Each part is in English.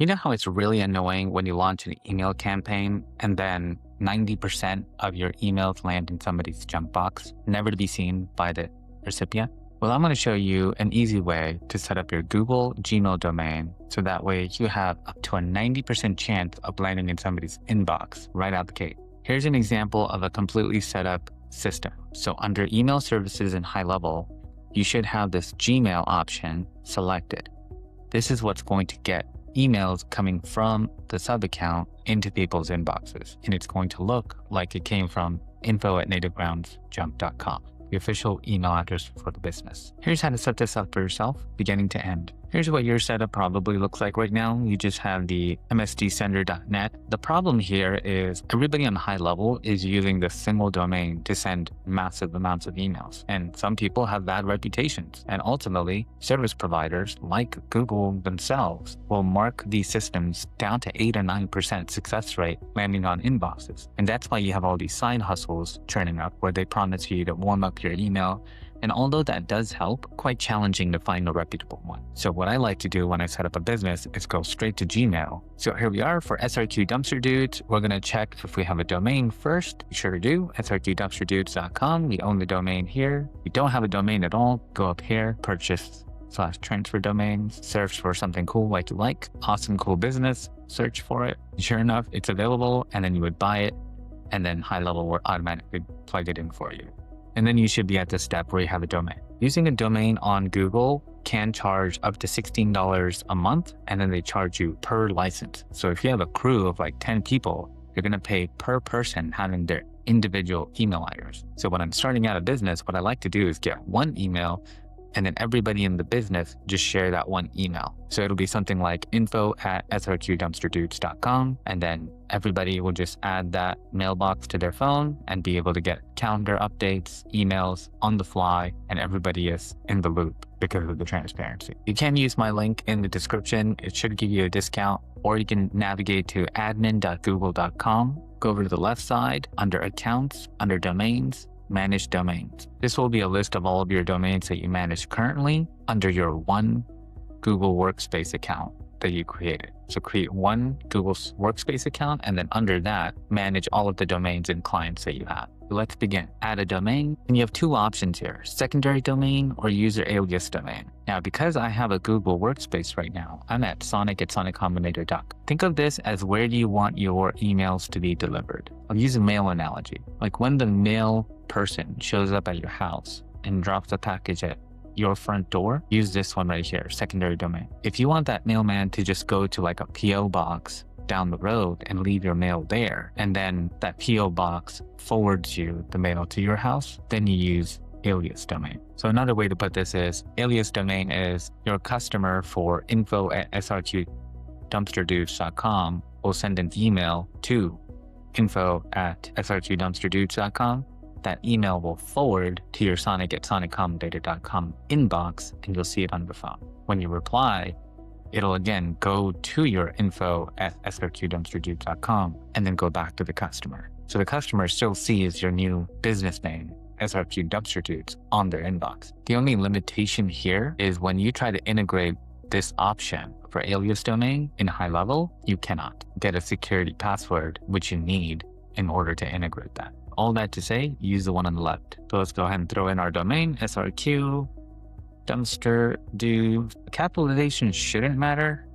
You know how it's really annoying when you launch an email campaign and then 90% of your emails land in somebody's junk box, never to be seen by the recipient? Well, I'm going to show you an easy way to set up your Google Gmail domain so that way you have up to a 90% chance of landing in somebody's inbox right out the gate. Here's an example of a completely set up system. So under email services in HighLevel, you should have this Gmail option selected. This is what's going to get emails coming from the sub account into people's inboxes. And it's going to look like it came from info@nativegroundsjump.com, the official email address for the business. Here's how to set this up for yourself, beginning to end. Here's what your setup probably looks like right now. You just have the msdsender.net. The problem here is everybody on HighLevel is using the single domain to send massive amounts of emails. And some people have bad reputations. And ultimately, service providers like Google themselves will mark these systems down to 8 or 9% success rate landing on inboxes. And that's why you have all these side hustles churning up where they promise you to warm up your email. And although that does help, quite challenging to find a reputable one. So what I like to do when I set up a business is go straight to Gmail. So here we are for SRQ Dumpster Dudes. We're going to check if we have a domain first. Be sure to do srqdumpsterdudes.com. We own the domain here. If you don't have a domain at all, go up here, purchase/transfer domains, search for something cool like you like. Awesome, cool business. Search for it. Sure enough, it's available. And then you would buy it. And then HighLevel will automatically plug it in for you. And then you should be at the step where you have a domain. Using a domain on Google can charge up to $16 a month, and then they charge you per license. So if you have a crew of like 10 people, you're going to pay per person having their individual email address. So when I'm starting out a business, what I like to do is get one email, and then everybody in the business just share that one email. So it'll be something like info@srqdumpsterdudes.com. And then everybody will just add that mailbox to their phone and be able to get calendar updates, emails on the fly, and everybody is in the loop because of the transparency. You can use my link in the description. It should give you a discount, or you can navigate to admin.google.com. Go over to the left side under accounts, under domains, manage domains. This will be a list of all of your domains that you manage currently under your one Google Workspace account that you created. So create one Google Workspace account, and then under that, manage all of the domains and clients that you have. Let's begin. Add a domain, and you have two options here, secondary domain or user alias domain. Now, because I have a Google Workspace right now, I'm at sonic@soniccombinator.com. Think of this as where do you want your emails to be delivered. I'll use a mail analogy. Like when the mail person shows up at your house and drops a package at your front door, use this one right here, secondary domain. If you want that mailman to just go to like a PO box down the road and leave your mail there, and then that PO box forwards you the mail to your house, then you use alias domain. So another way to put this is alias domain is your customer for info@srqdumpsterdudes.com will send an email to info@srqdumpsterdudes.com. That email will forward to your sonic@soniccombinator.com inbox, and you'll see it on your phone. When you reply, it'll again go to your info@srqdumpsterdudes.com and then go back to the customer. So the customer still sees your new business name, SRQ Dumpster Dudes, on their inbox. The only limitation here is when you try to integrate this option for alias domain in HighLevel, you cannot get a security password, which you need in order to integrate that. All that to say, use the one on the left. So let's go ahead and throw in our domain, SRQ Dumpster Dudes. Capitalization shouldn't matter,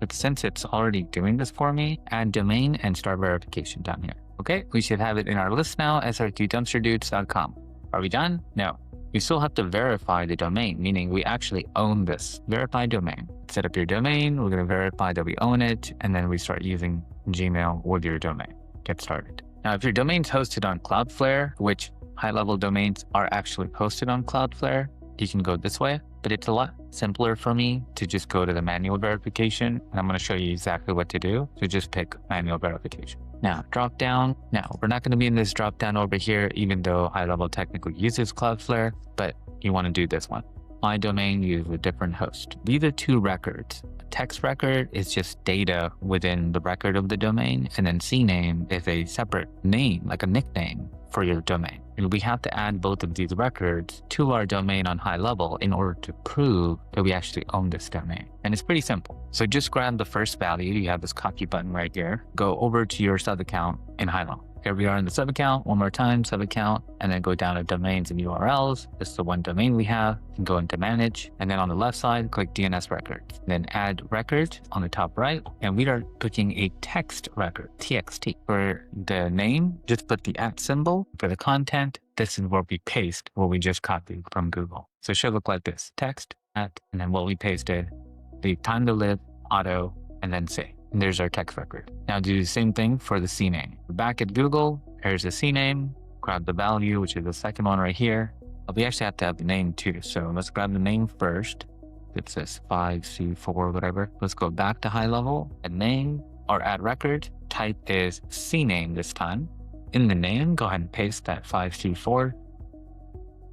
but since it's already doing this for me, add domain and start verification down here. Okay, we should have it in our list now, srqdumpsterdudes.com. Are we done? No. We still have to verify the domain, meaning we actually own this. Verify domain. Set up your domain, we're going to verify that we own it, and then we start using Gmail with your domain. Get started. Now, if your domain's hosted on Cloudflare, which HighLevel domains are actually hosted on Cloudflare, you can go this way, but it's a lot simpler for me to just go to the manual verification, and I'm going to show you exactly what to do. So just pick manual verification. Now, drop down. Now, we're not going to be in this drop down over here, even though HighLevel technically uses Cloudflare, but you want to do this one. My domain uses a different host. These are two records. A text record is just data within the record of the domain, and then CNAME is a separate name, like a nickname for your domain. And we have to add both of these records to our domain on HighLevel in order to prove that we actually own this domain. And it's pretty simple. So just grab the first value. You have this copy button right here. Go over to your sub account in HighLevel. Here we are in the sub account, one more time, sub account, and then go down to domains and URLs. This is the one domain we have. And go into manage. And then on the left side, click DNS records. Then add record on the top right. And we are picking a text record, TXT. For the name, just put the @ symbol. For the content, this is where we paste what we just copied from Google. So it should look like this, text, @ and then what we pasted, the time to live, auto, and then save. And there's our text record. Now do the same thing for the CNAME. Back at Google, here's the CNAME, grab the value, which is the second one right here. We actually have to have the name too. So let's grab the name first. It says 5C4, whatever. Let's go back to HighLevel, add name or add record. Type is CNAME this time. In the name, go ahead and paste that 5C4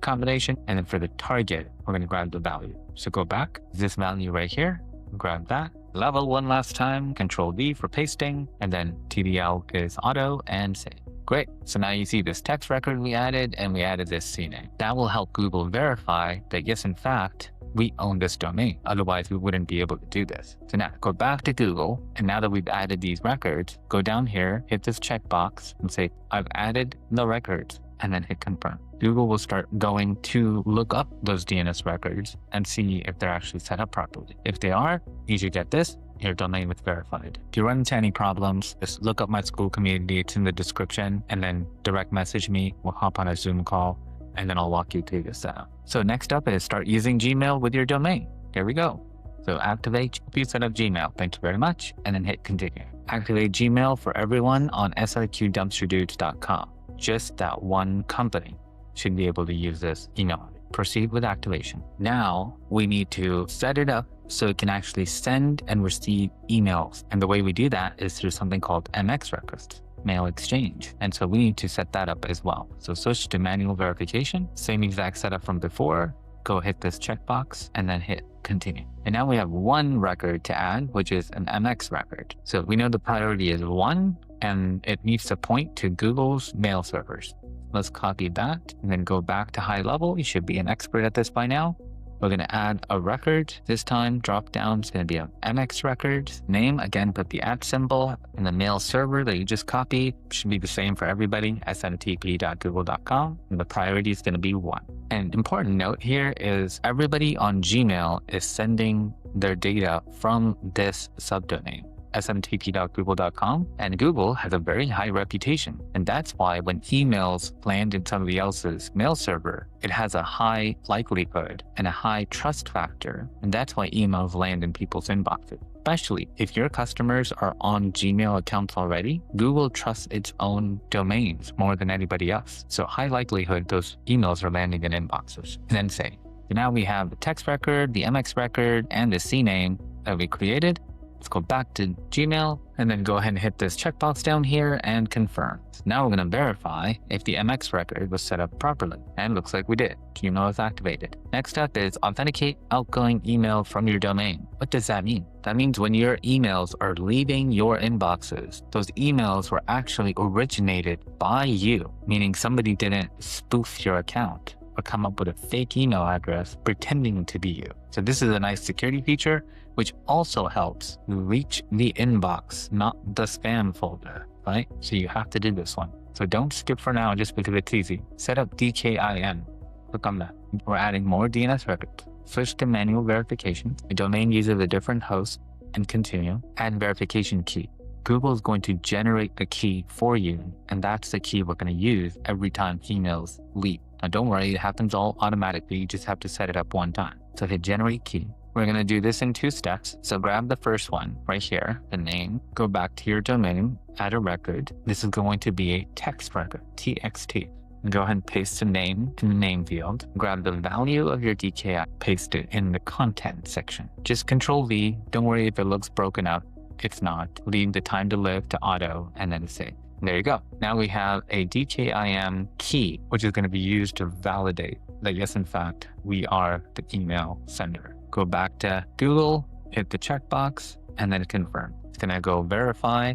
combination. And then for the target, we're going to grab the value. So go back, this value right here, grab that. Level one last time, Control V for pasting, and then TDL is auto and save. Great. So now you see this text record we added, and we added this CNAME. That will help Google verify that yes, in fact, we own this domain. Otherwise, we wouldn't be able to do this. So now go back to Google, and now that we've added these records, go down here, hit this checkbox and say, I've added the records, and then hit confirm. Google will start going to look up those DNS records and see if they're actually set up properly. If they are, you should get this, your domain was verified. If you run into any problems, just look up my Skool community, it's in the description, and then direct message me, we'll hop on a Zoom call, and then I'll walk you through this setup. So next up is start using Gmail with your domain. Here we go. So activate, if you set up Gmail, thank you very much, and then hit continue. Activate Gmail for everyone on srqdumpsterdudes.com. Just that one company should be able to use this email. Proceed with activation. Now we need to set it up so it can actually send and receive emails. And the way we do that is through something called MX requests, mail exchange. And so we need to set that up as well. So switch to manual verification, same exact setup from before. Go hit this checkbox and then hit continue. And now we have one record to add, which is an MX record. So we know the priority is 1 and it needs to point to Google's mail servers. Let's copy that and then go back to HighLevel. You should be an expert at this by now. We're going to add a record. This time, drop down is going to be an MX record. Name, again, put the @ symbol, and the mail server that you just copied should be the same for everybody, smtp.google.com. And the priority is going to be 1. And important note here is everybody on Gmail is sending their data from this subdomain, smtp.google.com, and Google has a very high reputation. And that's why when emails land in somebody else's mail server, it has a high likelihood and a high trust factor. And that's why emails land in people's inboxes. Especially if your customers are on Gmail accounts already, Google trusts its own domains more than anybody else. So high likelihood those emails are landing in inboxes. And then save. So now we have the text record, the MX record, and the CNAME that we created. Let's go back to Gmail and then go ahead and hit this checkbox down here and confirm. So now we're going to verify if the MX record was set up properly. And looks like we did. Gmail is activated. Next up is authenticate outgoing email from your domain. What does that mean? That means when your emails are leaving your inboxes, those emails were actually originated by you, meaning somebody didn't spoof your account or come up with a fake email address pretending to be you. So this is a nice security feature, which also helps reach the inbox, not the spam folder, right? So you have to do this one. So don't skip for now just because it's easy. Set up DKIM. Click on that. We're adding more DNS records. Switch to manual verification. The domain uses a different host and continue. Add verification key. Google is going to generate the key for you, and that's the key we're going to use every time emails leave. Now don't worry, it happens all automatically. You just have to set it up one time. So hit generate key. We're going to do this in 2 steps. So grab the first one right here, the name, go back to your domain, add a record. This is going to be a text record, TXT. Go ahead and paste the name in the name field. Grab the value of your DKI, paste it in the content section. Just Control V. Don't worry if it looks broken up. It's not. Leave the time to live to auto and then save. There you go. Now we have a DKIM key, which is going to be used to validate that yes, in fact, we are the email sender. Go back to Google, hit the checkbox, and then confirm. It's going to go verify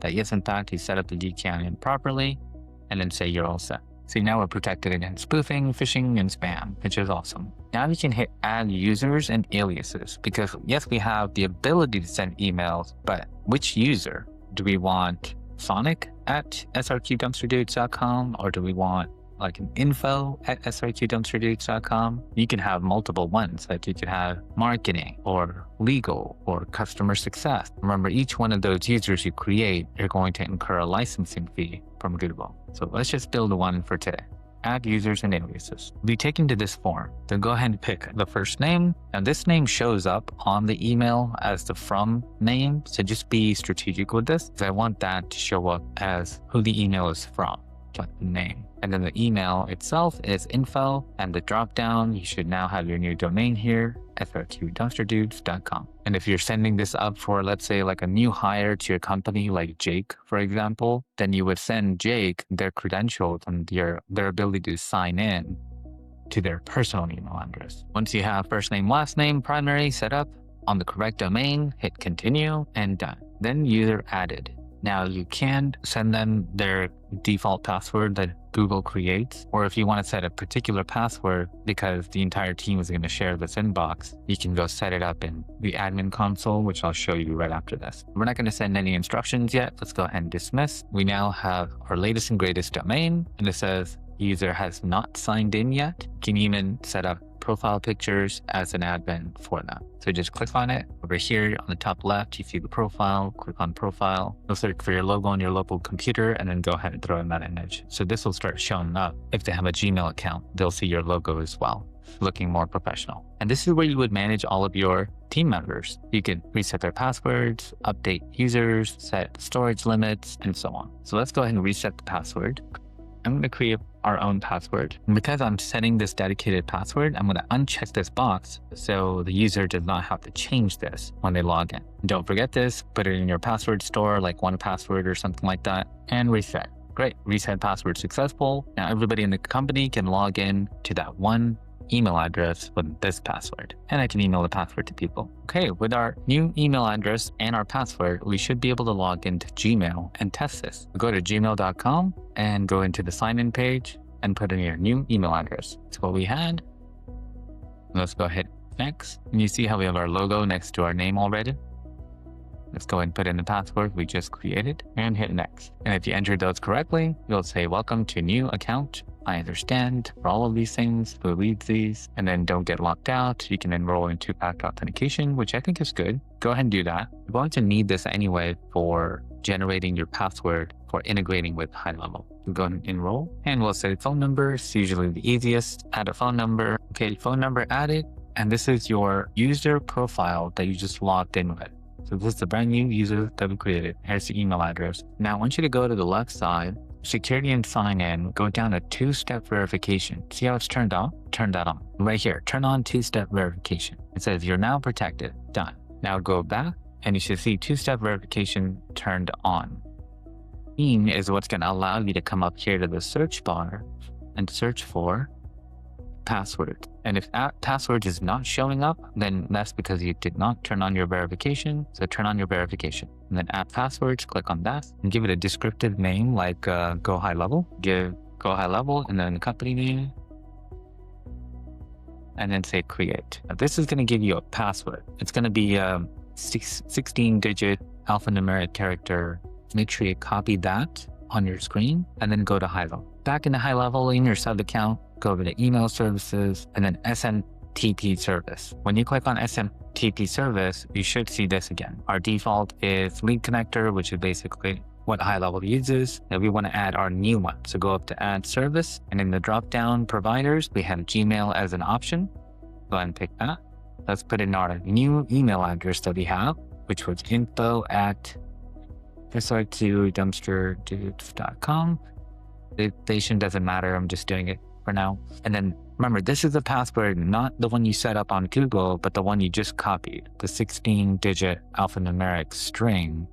that yes, in fact, you set up the DKIM properly, and then say you're all set. So now we're protected against spoofing, phishing, and spam, which is awesome. Now we can hit add users and aliases because yes, we have the ability to send emails, but which user? Do we want sonic@srqdumpsterdudes.com or do we want like an info@srqdumpsterdudes.com? You can have multiple ones, like you could have marketing or legal or customer success. Remember, each one of those users you create, you're going to incur a licensing fee from Google. So let's just build one for today. Add users and aliases. Be taken to this form. Then go ahead and pick the first name. And this name shows up on the email as the from name. So just be strategic with this because I want that to show up as who the email is from, like the name. And then the email itself is info, and the drop down, you should now have your new domain here, srqdumpsterdudes.com. And if you're sending this up for, let's say, like a new hire to your company, like Jake, for example, then you would send Jake their credentials and their ability to sign in to their personal email address. Once you have first name, last name, primary set up on the correct domain, hit continue and done. Then user added. Now you can send them their default password that Google creates, or if you want to set a particular password because the entire team is going to share this inbox, you can go set it up in the admin console, which I'll show you right after this. We're not going to send any instructions yet. Let's go ahead and dismiss. We now have our latest and greatest domain, and it says user has not signed in yet. You can even set up profile pictures as an admin for them. So just click on it. Over here on the top left, you see the profile, click on profile. You'll search for your logo on your local computer and then go ahead and throw in that image. So this will start showing up. If they have a Gmail account, they'll see your logo as well, looking more professional. And this is where you would manage all of your team members. You can reset their passwords, update users, set storage limits, and so on. So let's go ahead and reset the password. I'm going to create our own password. And because I'm setting this dedicated password, I'm going to uncheck this box so the user does not have to change this when they log in. And don't forget this, put it in your password store like 1Password or something like that, and reset. Great, reset password successful. Now everybody in the company can log in to that one email address with this password, and I can email the password to people. Okay, with our new email address and our password, we should be able to log into Gmail and test this. Go to gmail.com and go into the sign-in page and put in your new email address. That's what we had. Let's go ahead next. And you see how we have our logo next to our name already? Let's go ahead and put in the password we just created and hit next. And if you entered those correctly, you'll say, welcome to new account. I understand for all of these things, who leads these, and then don't get locked out. You can enroll in two-factor authentication, which I think is good. Go ahead and do that. You're going to need this anyway for generating your password for integrating with HighLevel. We'll go ahead and enroll, and we'll say phone number. It's usually the easiest. Add a phone number. Okay, phone number added, and this is your user profile that you just logged in with. So this is the brand new user that we created. Here's the email address. Now I want you to go to the left side, security and sign in, go down to two-step verification. See how it's turned on? Turn that on. Right here, turn on two-step verification. It says you're now protected. Done. Now go back and you should see two-step verification turned on. Is what's going to allow you to come up here to the search bar and search for password. And if that password is not showing up, then that's because you did not turn on your verification. So turn on your verification and then add passwords, click on that and give it a descriptive name like Go HighLevel. Give Go HighLevel and then the company name and then say create. Now, this is going to give you a password. It's going to be a 16-digit alphanumeric character. Make sure you copy that on your screen and then go to HighLevel. Back in the HighLevel in your sub account, go over to email services and then SMTP service. When you click on SMTP service, you should see this again. Our default is link connector, which is basically what HighLevel uses, and we want to add our new one. So go up to add service, and in the drop-down providers, we have Gmail as an option. Go ahead and pick that. Let's put in our new email address that we have, which was info@srqdumpsterdudes.com. The station doesn't matter. I'm just doing it for now. And then remember, this is the password, not the one you set up on Google, but the one you just copied. The 16-digit alphanumeric string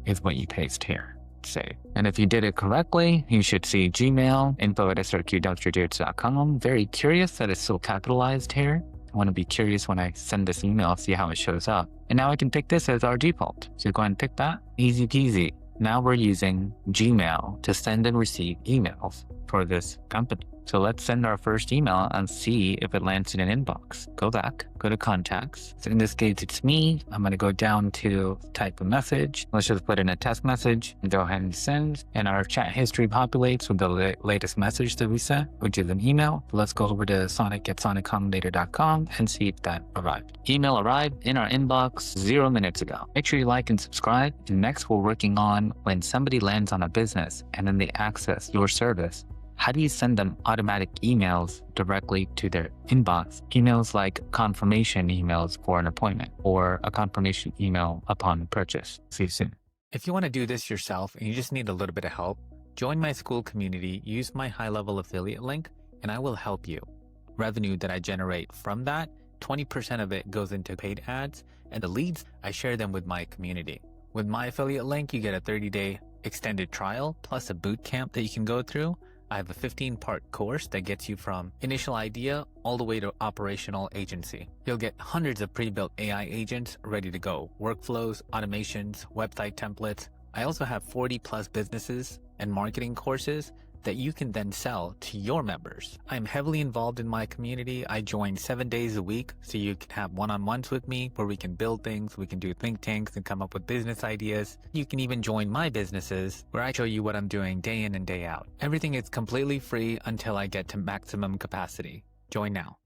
is what you paste here. hit save. And if you did it correctly, you should see Gmail, info@srq.strategics.com. Very curious that it's still capitalized here. I want to be curious when I send this email, see how it shows up. And now I can pick this as our default. So go ahead and pick that. Easy peasy. Now we're using Gmail to send and receive emails for this company. So let's send our first email and see if it lands in an inbox. Go back, go to contacts. So in this case, it's me. I'm going to go down to type a message. Let's just put in a test message and go ahead and send. And our chat history populates with the latest message that we sent, which is an email. Let's go over to sonic@soniccombinator.com and see if that arrived. Email arrived in our inbox 0 minutes ago. Make sure you like and subscribe. And next, we're working on when somebody lands on a business and then they access your service. How do you send them automatic emails directly to their inbox? Emails like confirmation emails for an appointment or a confirmation email upon purchase. See you soon. If you want to do this yourself and you just need a little bit of help, join my Skool community, use my HighLevel affiliate link, and I will help you. Revenue that I generate from that, 20% of it goes into paid ads, and the leads, I share them with my community. With my affiliate link, you get a 30-day extended trial plus a bootcamp that you can go through. I have a 15-part course that gets you from initial idea all the way to operational agency. You'll get hundreds of pre-built AI agents ready to go, workflows, automations, website templates. I also have 40+ businesses and marketing courses that you can then sell to your members. I'm heavily involved in my community. I join 7 days a week so you can have one-on-ones with me where we can build things, we can do think tanks and come up with business ideas. You can even join my businesses where I show you what I'm doing day in and day out. Everything is completely free until I get to maximum capacity. Join now.